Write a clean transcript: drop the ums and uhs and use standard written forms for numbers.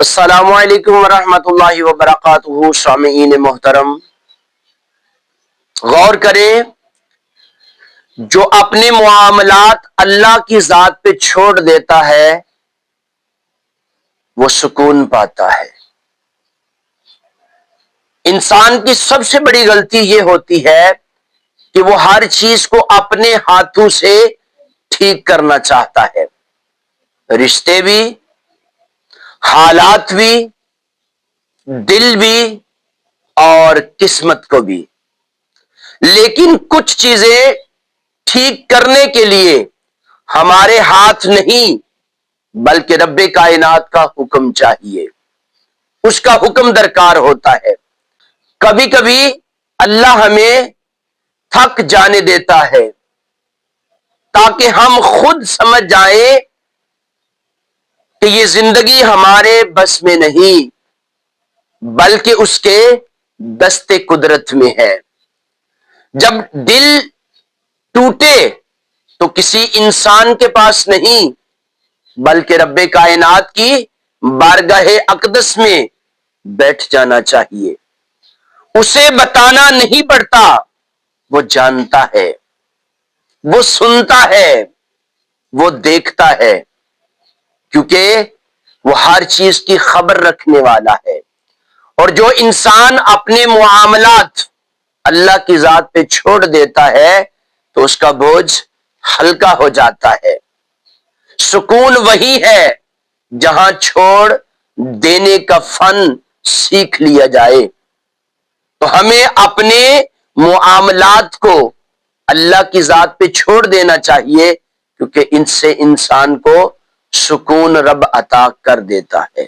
السلام علیکم ورحمۃ اللہ وبرکاتہ۔ سامعین محترم، غور کریں، جو اپنے معاملات اللہ کی ذات پہ چھوڑ دیتا ہے وہ سکون پاتا ہے۔ انسان کی سب سے بڑی غلطی یہ ہوتی ہے کہ وہ ہر چیز کو اپنے ہاتھوں سے ٹھیک کرنا چاہتا ہے، رشتے بھی، حالات بھی، دل بھی اور قسمت کو بھی۔ لیکن کچھ چیزیں ٹھیک کرنے کے لیے ہمارے ہاتھ نہیں بلکہ رب کائنات کا حکم چاہیے، اس کا حکم درکار ہوتا ہے۔ کبھی کبھی اللہ ہمیں تھک جانے دیتا ہے تاکہ ہم خود سمجھ جائیں کہ یہ زندگی ہمارے بس میں نہیں بلکہ اس کے دست قدرت میں ہے۔ جب دل ٹوٹے تو کسی انسان کے پاس نہیں بلکہ رب کائنات کی بارگاہ اقدس میں بیٹھ جانا چاہیے۔ اسے بتانا نہیں پڑتا، وہ جانتا ہے، وہ سنتا ہے، وہ دیکھتا ہے، کیونکہ وہ ہر چیز کی خبر رکھنے والا ہے۔ اور جو انسان اپنے معاملات اللہ کی ذات پہ چھوڑ دیتا ہے تو اس کا بوجھ ہلکا ہو جاتا ہے۔ سکون وہی ہے جہاں چھوڑ دینے کا فن سیکھ لیا جائے۔ تو ہمیں اپنے معاملات کو اللہ کی ذات پہ چھوڑ دینا چاہیے، کیونکہ ان سے انسان کو سکون رب عطا کر دیتا ہے۔